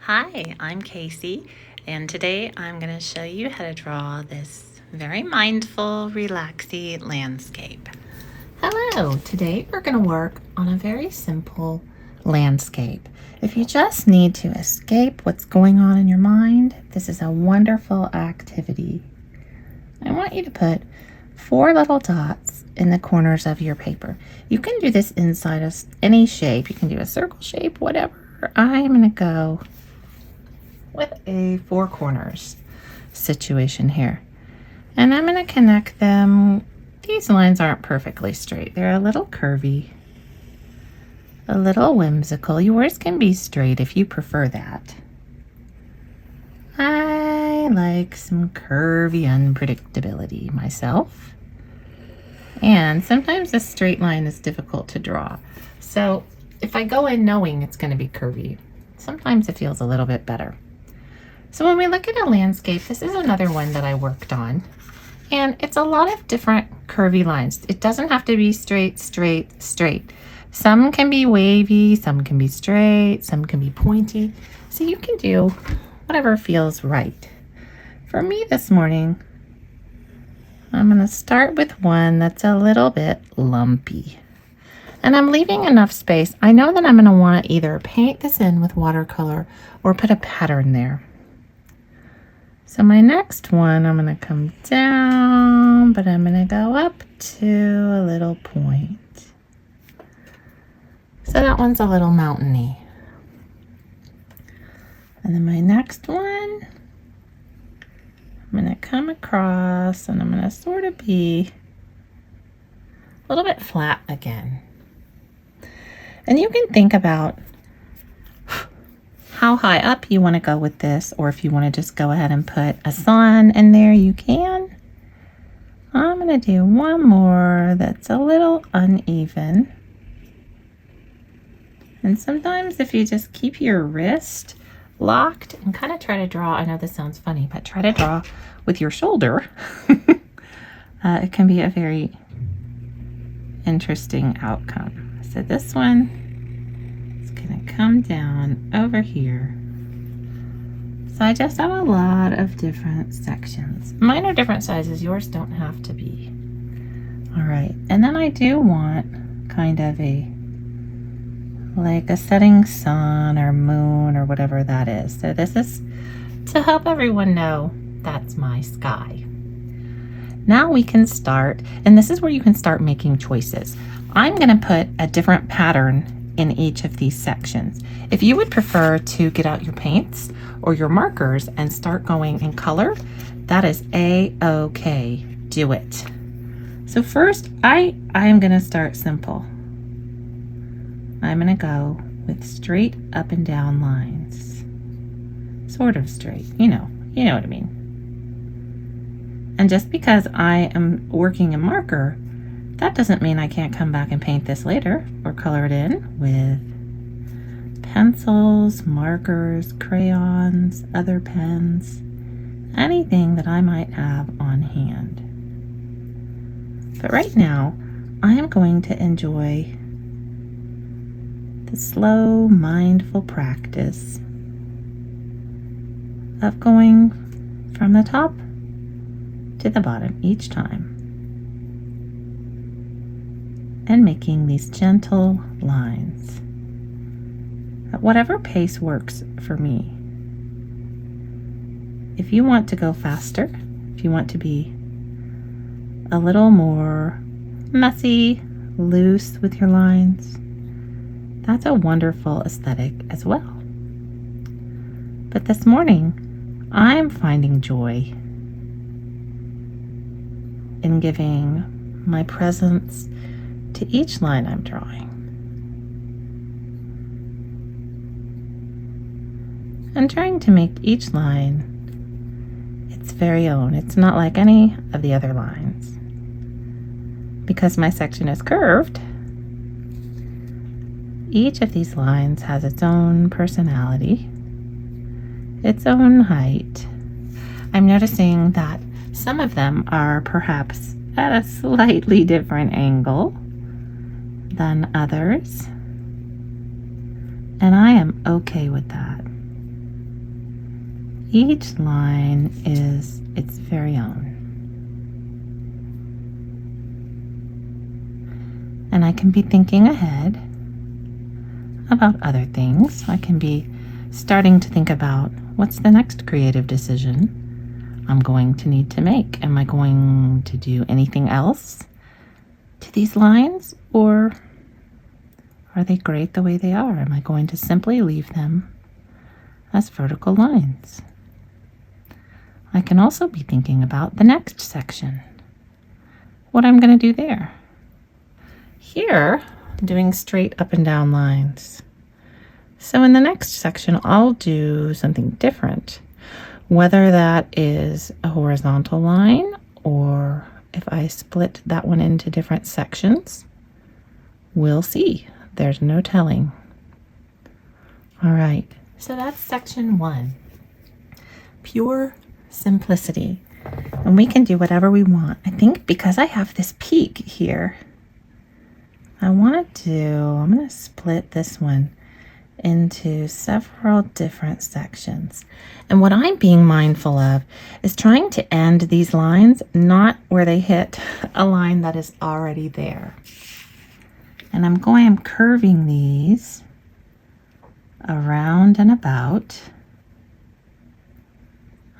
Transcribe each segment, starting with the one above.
Hi, I'm Kasey, and today I'm going to show you how to draw this very mindful, relaxing landscape. Hello, today we're going to work on a very simple landscape. If you just need to escape what's going on in your mind, this is a wonderful activity. I want you to put 4 little dots in the corners of your paper. You can do this inside of any shape. You can do a circle shape, whatever. I'm going to go with a 4 corners situation here. And I'm going to connect them. These lines aren't perfectly straight. They're a little curvy, a little whimsical. Yours can be straight if you prefer that. I like some curvy unpredictability myself. And sometimes a straight line is difficult to draw. So if I go in knowing it's going to be curvy, sometimes it feels a little bit better. So when we look at a landscape, this is another one that I worked on. And it's a lot of different curvy lines. It doesn't have to be straight, straight, straight. Some can be wavy, some can be straight, some can be pointy. So you can do whatever feels right. For me this morning, I'm going to start with one that's a little bit lumpy. And I'm leaving enough space. I know that I'm going to want to either paint this in with watercolor or put a pattern there. So my next one, I'm going to come down, but I'm going to go up to a little point. So that one's a little mountainy. And then my next one, I'm going to come across and I'm going to sort of be a little bit flat again. And you can think about how high up you want to go with this, or if you want to just go ahead and put a sun in there, you can. I'm going to do one more that's a little uneven. And sometimes if you just keep your wrist locked and kind of try to draw, I know this sounds funny, but try to draw with your shoulder, it can be a very interesting outcome. So this one is going to come down over here. So I just have a lot of different sections. Mine are different sizes. Yours don't have to be. All right. And then I do want kind of like a setting sun or moon or whatever that is. So this is to help everyone know that's my sky. Now we can start, and this is where you can start making choices. I'm going to put a different pattern in each of these sections. If you would prefer to get out your paints or your markers and start going in color, that is a-okay. Do it. So first, I am going to start simple. I'm going to go with straight up and down lines. Sort of straight, you know what I mean. And just because I am working a marker, that doesn't mean I can't come back and paint this later or color it in with pencils, markers, crayons, other pens, anything that I might have on hand. But right now, I am going to enjoy the slow, mindful practice of going from the top to the bottom each time and making these gentle lines at whatever pace works for me. If you want to go faster, if you want to be a little more messy, loose with your lines, that's a wonderful aesthetic as well. But this morning, I'm finding joy in giving my presence to each line I'm drawing. And trying to make each line its very own. It's not like any of the other lines. Because my section is curved, each of these lines has its own personality, its own height. I'm noticing that some of them are perhaps at a slightly different angle than others, and I am okay with that. each line is its very own. And I can be thinking ahead about other things. I can be starting to think about what's the next creative decision I'm going to need to make. Am I going to do anything else to these lines, or are they great the way they are? Am I going to simply leave them as vertical lines? I can also be thinking about the next section, what I'm going to do there. Here, I'm doing straight up and down lines. So in the next section, I'll do something different, whether that is a horizontal line or if I split that one into different sections. We'll see. There's no telling. All right, so that's section 1, pure simplicity. And we can do whatever we want. I think because I have this peak here, I'm going to split this one into several different sections. And what I'm being mindful of is trying to end these lines not where they hit a line that is already there. And I'm curving these around and about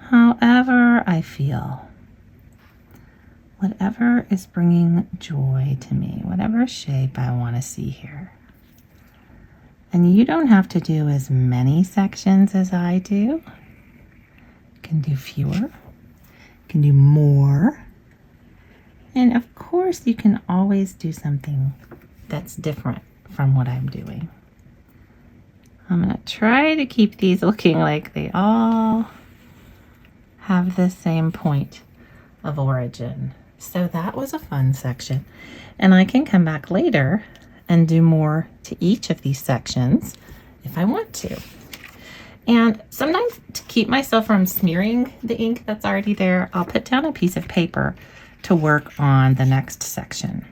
however I feel. Whatever is bringing joy to me, whatever shape I want to see here. And you don't have to do as many sections as I do. You can do fewer, you can do more. And of course, you can always do something that's different from what I'm doing. I'm going to try to keep these looking like they all have the same point of origin. So that was a fun section. And I can come back later and do more to each of these sections if I want to. And sometimes to keep myself from smearing the ink that's already there, I'll put down a piece of paper to work on the next section.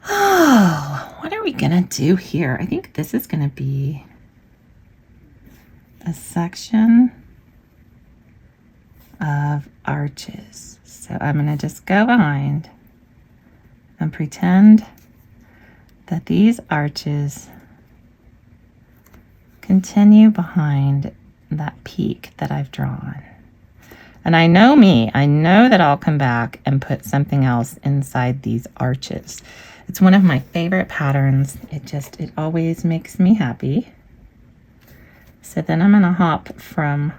Oh, what are we gonna do here? I think this is gonna be a section of arches. So I'm gonna just go behind and pretend that these arches continue behind that peak that I've drawn. And I know me, I know that I'll come back and put something else inside these arches. It's one of my favorite patterns. It always makes me happy. So then I'm gonna hop from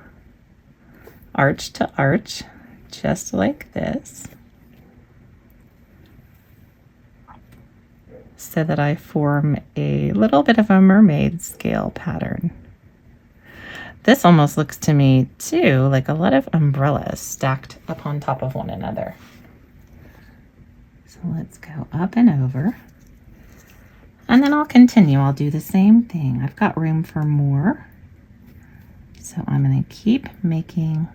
arch to arch, just like this, so that I form a little bit of a mermaid scale pattern. This almost looks to me too like a lot of umbrellas stacked up on top of one another. So let's go up and over, and then I'll continue. I'll do the same thing. I've got room for more, so I'm going to keep making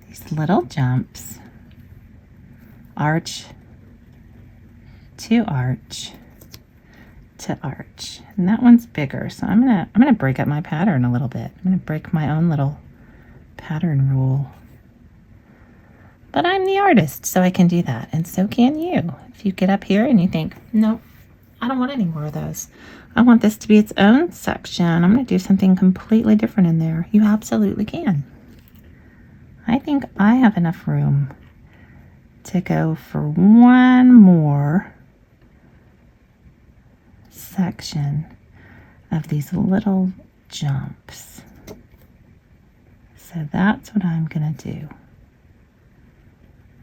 these little jumps, arch to arch to arch. And that one's bigger, so I'm gonna break up my pattern a little bit. I'm gonna break my own little pattern rule. But I'm the artist, so I can do that, and so can you. If you get up here and you think, no, I don't want any more of those. I want this to be its own section. I'm gonna do something completely different in there. You absolutely can. I think I have enough room to go for one more section of these little jumps. So that's what I'm gonna do.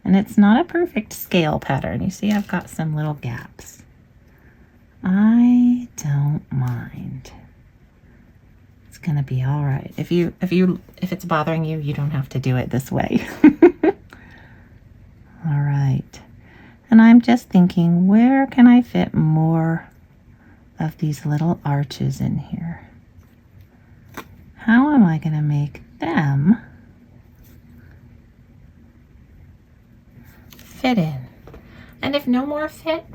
And it's not a perfect scale pattern. You see, I've got some little gaps. I don't mind. It's gonna be all right. If it's bothering you, you don't have to do it this way. All right. And I'm just thinking, where can I fit more of these little arches in here? How am I gonna make them fit in? And if no more fit,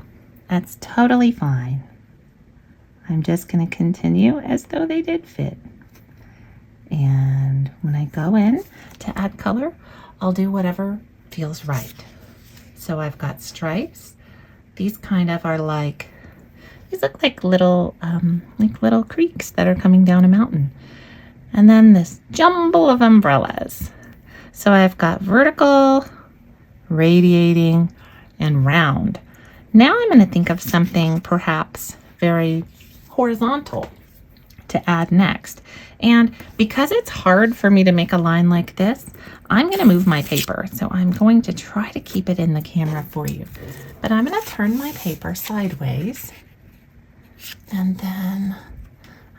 that's totally fine. I'm just gonna continue as though they did fit. And when I go in to add color, I'll do whatever feels right. So I've got stripes. These kind of are like, these look like little creeks that are coming down a mountain. And then this jumble of umbrellas. So I've got vertical, radiating, and round. Now I'm going to think of something perhaps very horizontal to add next. And because it's hard for me to make a line like this, I'm going to move my paper. So I'm going to try to keep it in the camera for you. But I'm going to turn my paper sideways. And then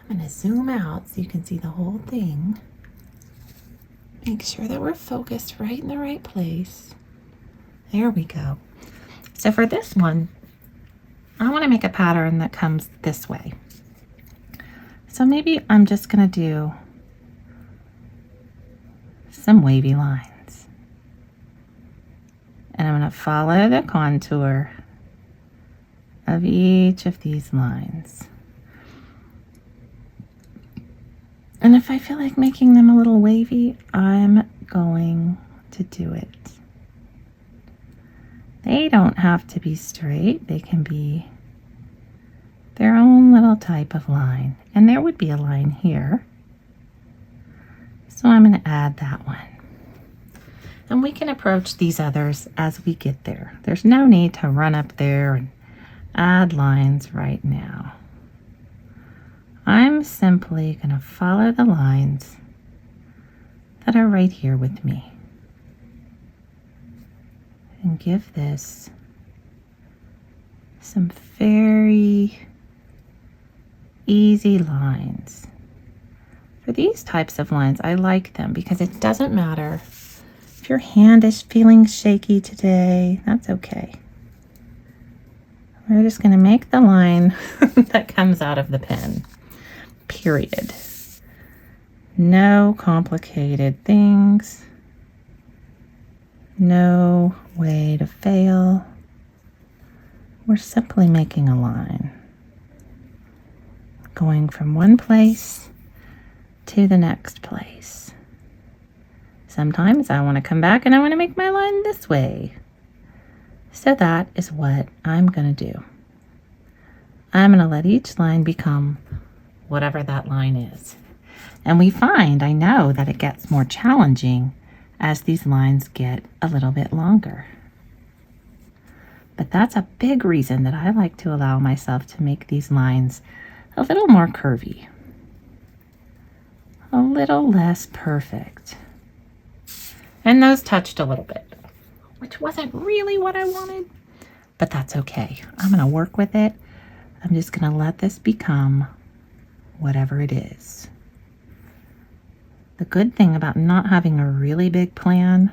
I'm going to zoom out so you can see the whole thing. Make sure that we're focused right in the right place. There we go. So for this one, I want to make a pattern that comes this way. So maybe I'm just going to do some wavy lines. And I'm going to follow the contour of each of these lines. And if I feel like making them a little wavy, I'm going to do it. They don't have to be straight. They can be their own little type of line. And there would be a line here. So I'm going to add that one. And we can approach these others as we get there. There's no need to run up there and add lines right now. I'm simply going to follow the lines that are right here with me. And give this some very easy lines. For these types of lines, I like them because it doesn't matter if your hand is feeling shaky today, that's okay. We're just going to make the line that comes out of the pen, period. No complicated things. No way to fail. We're simply making a line, going from one place to the next place. Sometimes I want to come back and I want to make my line this way. So that is what I'm going to do. I'm going to let each line become whatever that line is. And we find, I know, that it gets more challenging as these lines get a little bit longer. But that's a big reason that I like to allow myself to make these lines a little more curvy, a little less perfect. And those touched a little bit, which wasn't really what I wanted, but that's okay. I'm going to work with it. I'm just going to let this become whatever it is. The good thing about not having a really big plan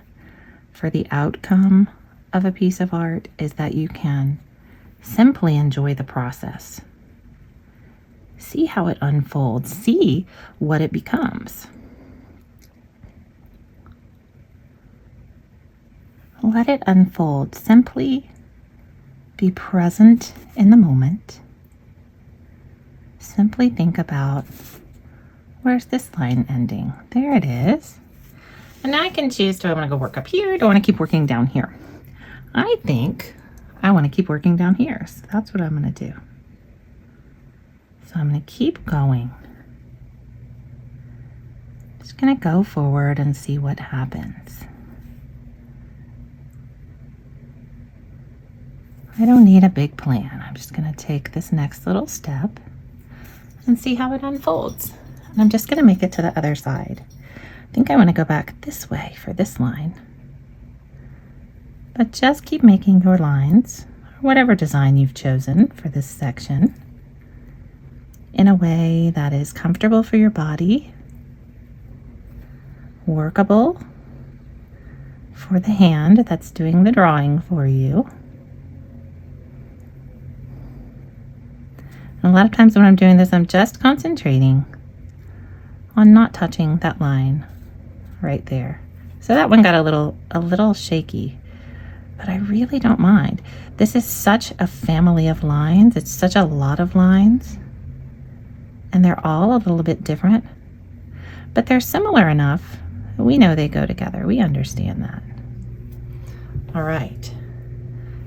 for the outcome of a piece of art is that you can simply enjoy the process. See how it unfolds. See what it becomes. Let it unfold. Simply be present in the moment. Simply think about, where's this line ending? There it is. And now I can choose, do I want to go work up here? Do I want to keep working down here? I think I want to keep working down here. So that's what I'm going to do. So I'm going to keep going. Just going to go forward and see what happens. I don't need a big plan. I'm just going to take this next little step and see how it unfolds. And I'm just going to make it to the other side. I think I want to go back this way for this line. But just keep making your lines, or whatever design you've chosen for this section, in a way that is comfortable for your body, workable for the hand that's doing the drawing for you. And a lot of times when I'm doing this, I'm just concentrating on not touching that line right there. So that one got a little shaky, but I really don't mind. This is such a family of lines. It's such a lot of lines, and they're all a little bit different. but they're similar enough. We know they go together. We understand that. All right.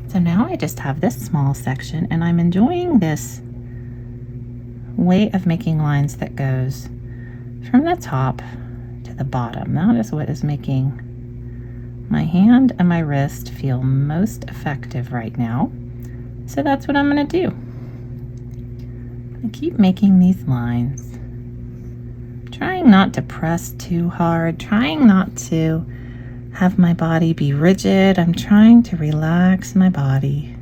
So now I just have this small section, and I'm enjoying this way of making lines that goes from the top to the bottom. That is what is making my hand and my wrist feel most effective right now. So that's what I'm going to do. I keep making these lines, trying not to press too hard, trying not to have my body be rigid. I'm trying to relax my body.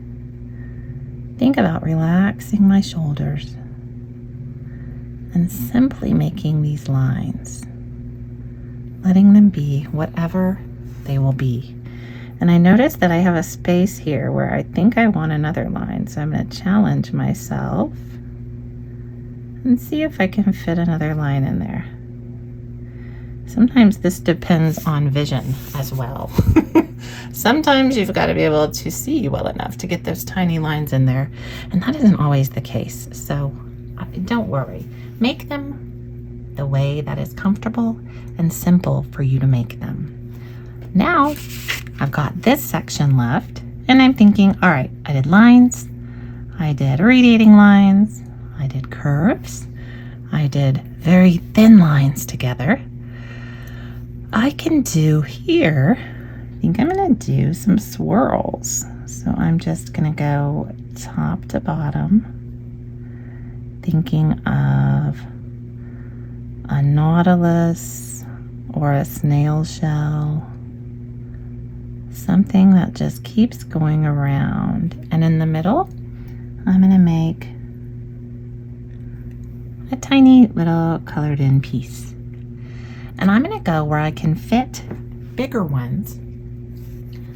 Think about relaxing my shoulders and simply making these lines, letting them be whatever they will be. And I notice that I have a space here where I think I want another line, so I'm going to challenge myself and see if I can fit another line in there. Sometimes this depends on vision as well. Sometimes you've got to be able to see well enough to get those tiny lines in there, and that isn't always the case. So don't worry. Make them the way that is comfortable and simple for you to make them. Now I've got this section left, and I'm thinking, all right, I did lines, I did radiating lines, I did curves, I did very thin lines together. I can do here, I think I'm gonna do some swirls. So I'm just gonna go top to bottom, thinking of a nautilus or a snail shell, something that just keeps going around. And in the middle, I'm gonna make a tiny little colored in piece. And I'm gonna go where I can fit bigger ones.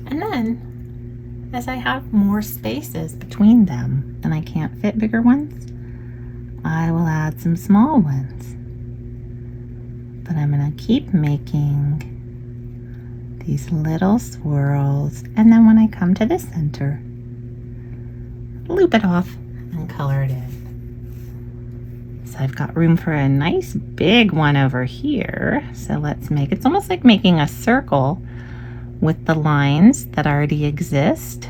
And then as I have more spaces between them and I can't fit bigger ones, I will add some small ones. But I'm gonna keep making these little swirls, and then when I come to the center, loop it off and color it in. So I've got room for a nice big one over here. So let's make, it's almost like making a circle with the lines that already exist.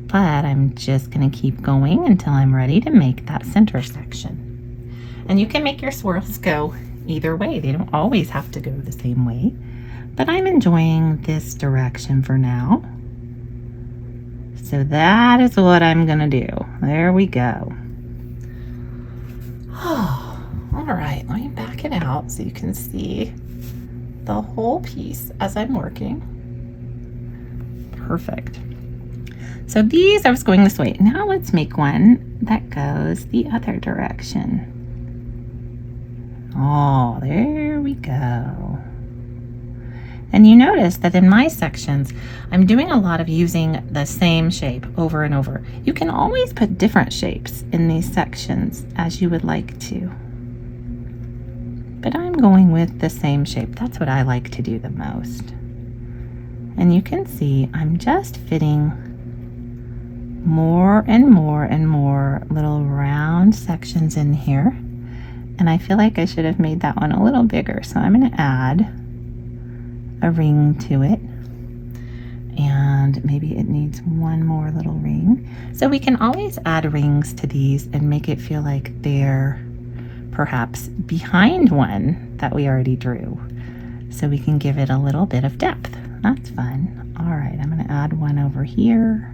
But I'm just gonna keep going until I'm ready to make that center section. And you can make your swirls go either way. They don't always have to go the same way. But I'm enjoying this direction for now. So that is what I'm gonna do. There we go. Oh, all right, let me back it out so you can see the whole piece as I'm working. Perfect. So these, I was going this way. Now let's make one that goes the other direction. Oh, there we go. And you notice that in my sections, I'm doing a lot of using the same shape over and over. You can always put different shapes in these sections as you would like to. But I'm going with the same shape. That's what I like to do the most. And you can see I'm just fitting more and more and more little round sections in here. And I feel like I should have made that one a little bigger. So I'm going to add a ring to it, and maybe it needs one more little ring. So we can always add rings to these and make it feel like they're perhaps behind one that we already drew, so we can give it a little bit of depth. That's fun. All right, I'm going to add one over here,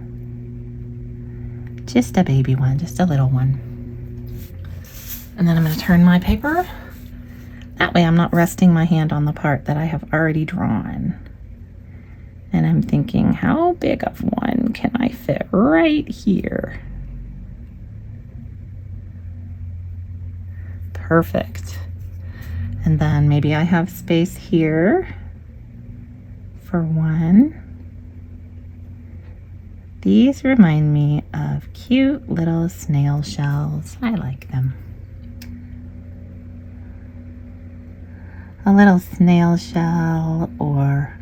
just a baby one, just a little one. And then I'm going to turn my paper. That way I'm not resting my hand on the part that I have already drawn. And I'm thinking, how big of one can I fit right here? Perfect. And then maybe I have space here for one. These remind me of cute little snail shells. I like them. A little snail shell, or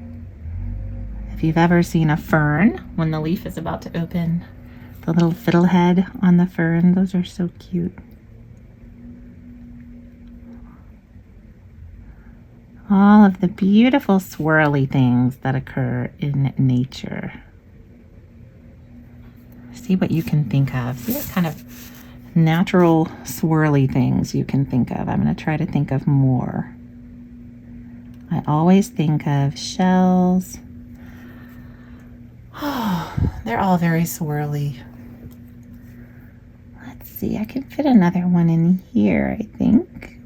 if you've ever seen a fern, when the leaf is about to open, the little fiddlehead on the fern, those are so cute. all of the beautiful swirly things that occur in nature. See what you can think of. See what kind of natural swirly things you can think of. I'm going to try to think of more. I always think of shells. Oh, they're all very swirly. Let's see, I can fit another one in here, I think.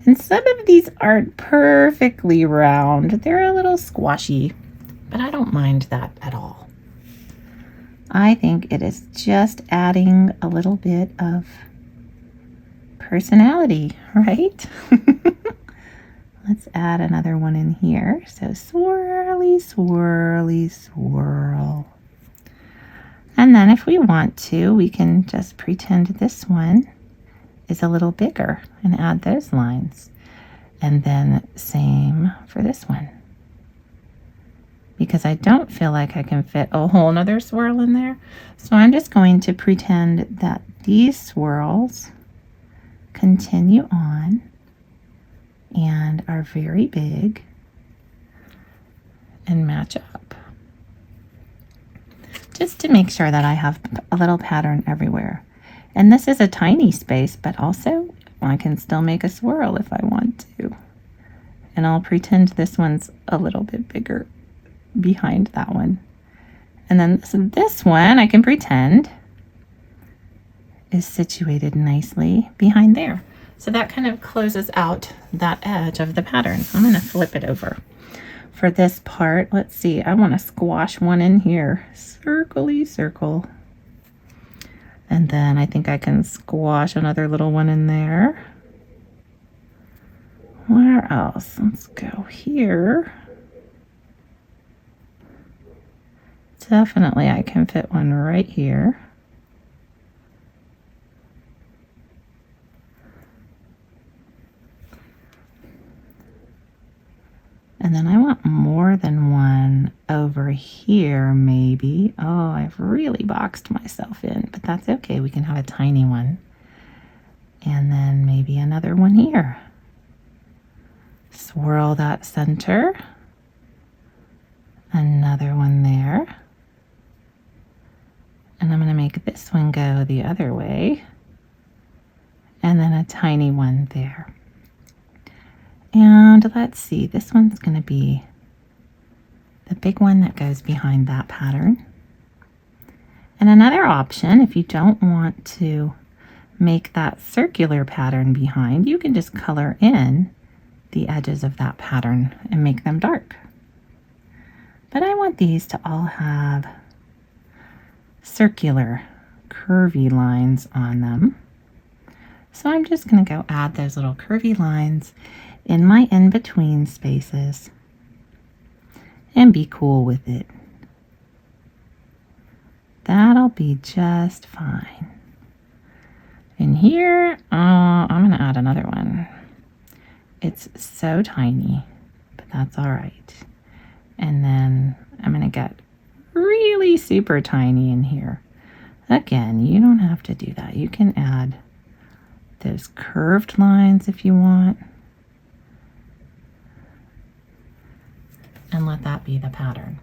And some of these aren't perfectly round. They're a little squashy, but I don't mind that at all. I think it is just adding a little bit of personality, right? Let's add another one in here. So swirly, swirly, swirl. And then if we want to, we can just pretend this one is a little bigger and add those lines. And then same for this one. Because I don't feel like I can fit a whole nother swirl in there. So I'm just going to pretend that these swirls continue on and are very big and match up. Just to make sure that I have a little pattern everywhere. And this is a tiny space, but also I can still make a swirl if I want to. And I'll pretend this one's a little bit bigger behind that one. And then this one I can pretend is situated nicely behind there. So that kind of closes out that edge of the pattern. I'm going to flip it over. For this part, let's see, I want to squash one in here. Circly circle. And then I think I can squash another little one in there. Where else? Let's go here. Definitely I can fit one right here. And then I want more than one over here, maybe. Oh, I've really boxed myself in, but that's okay. We can have a tiny one. And then maybe another one here. Swirl that center. Another one there. And I'm going to make this one go the other way. And then a tiny one there. And let's see, this one's going to be the big one that goes behind that pattern. And another option, if you don't want to make that circular pattern behind, you can just color in the edges of that pattern and make them dark. But I want these to all have circular, curvy lines on them. So I'm just going to go add those little curvy lines in my in-between spaces and be cool with it. That'll be just fine. And here, I'm going to add another one. It's so tiny, but that's all right. And then I'm going to get really super tiny in here. Again, you don't have to do that. You can add those curved lines if you want. And let that be the pattern.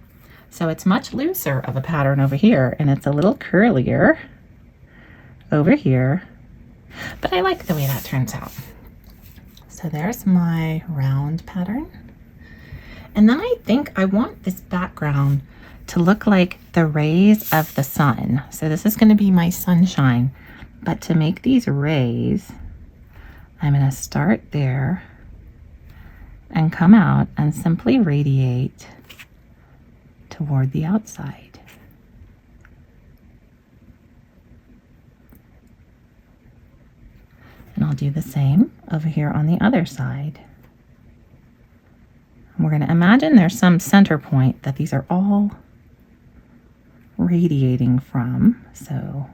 So it's much looser of a pattern over here, and it's a little curlier over here, but I like the way that turns out. So there's my round pattern. And then I think I want this background to look like the rays of the sun. So this is going to be my sunshine, but to make these rays, I'm going to start there and come out and simply radiate toward the outside. And I'll do the same over here on the other side. We're going to imagine there's some center point that these are all radiating from. So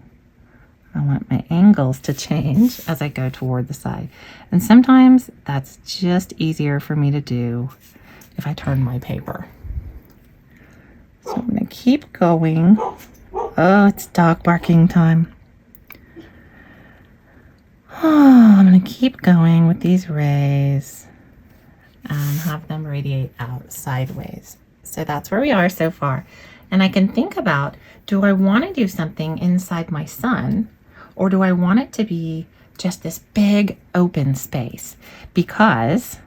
I want my angles to change as I go toward the side. And sometimes that's just easier for me to do if I turn my paper. So I'm going to keep going. Oh, it's dog barking time. Oh, I'm going to keep going with these rays. and have them radiate out sideways. So that's where we are so far. And I can think about, do I want to do something inside my sun, or do I want it to be just this big open space? Because,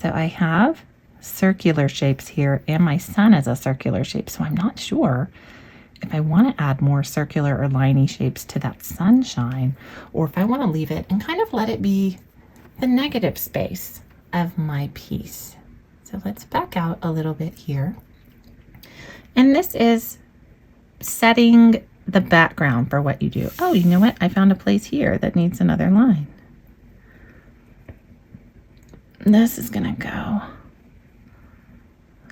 so I have circular shapes here and my sun is a circular shape. So I'm not sure if I want to add more circular or liney shapes to that sunshine, or if I want to leave it and kind of let it be the negative space of my piece. So let's back out a little bit here. And this is setting the background for what you do. Oh, you know what? I found a place here that needs another line. This is gonna go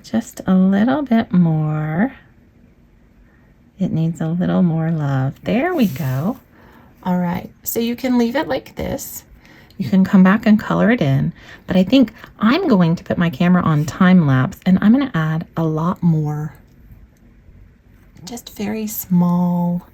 just a little bit more. It needs a little more love. There we go. All right, so you can leave it like this. You can come back and color it in, but I think I'm going to put my camera on time lapse and I'm gonna add a lot more, just very small,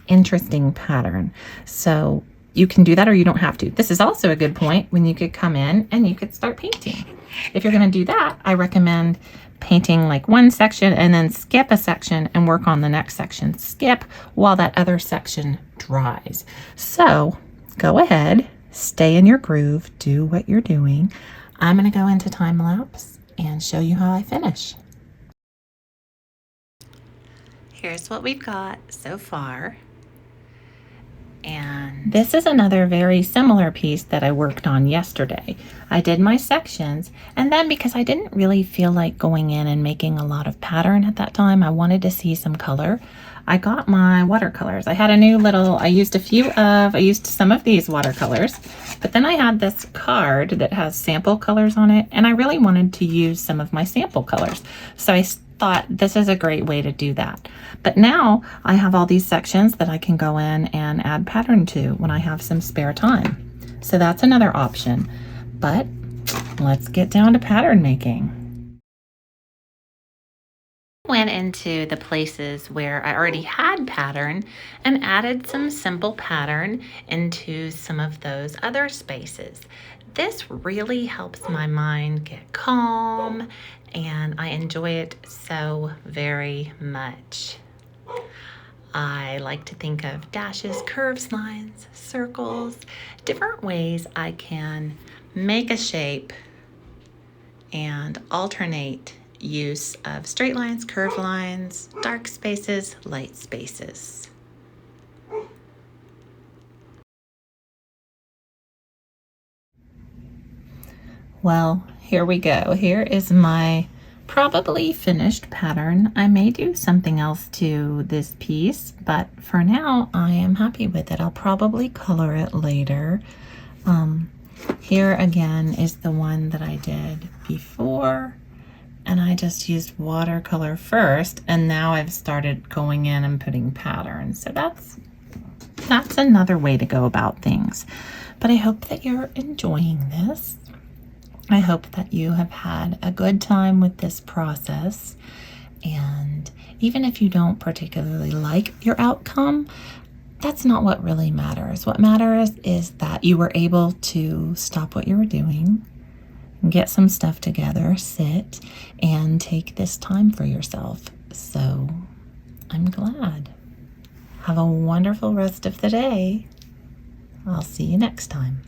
interesting pattern. So you can do that or you don't have to. This is also a good point when you could come in and you could start painting. If you're gonna do that, I recommend painting like one section and then skip a section and work on the next section. Skip while that other section dries. So go ahead, stay in your groove, do what you're doing. I'm gonna go into time lapse and show you how I finish. Here's what we've got so far. And this is another very similar piece that I worked on yesterday. I did my sections, and then because I didn't really feel like going in and making a lot of pattern at that time, I wanted to see some color. I got my watercolors. I had a new little, I used some of these watercolors, but then I had this card that has sample colors on it, and I really wanted to use some of my sample colors. So I thought this is a great way to do that. But now I have all these sections that I can go in and add pattern to when I have some spare time. So that's another option. But let's get down to pattern making. Went into the places where I already had pattern and added some simple pattern into some of those other spaces. This really helps my mind get calm, and I enjoy it so very much. I like to think of dashes, curves, lines, circles, different ways I can make a shape and alternate use of straight lines, curved lines, dark spaces, light spaces. Well, here we go. Here is my probably finished pattern. I may do something else to this piece, but for now I am happy with it. I'll probably color it later. Here again is the one that I did before, and I just used watercolor first, and now I've started going in and putting patterns. So that's another way to go about things. But I hope that you're enjoying this. I hope that you have had a good time with this process, and even if you don't particularly like your outcome, that's not what really matters. What matters is that you were able to stop what you were doing, get some stuff together, sit, and take this time for yourself. So I'm glad. Have a wonderful rest of the day. I'll see you next time.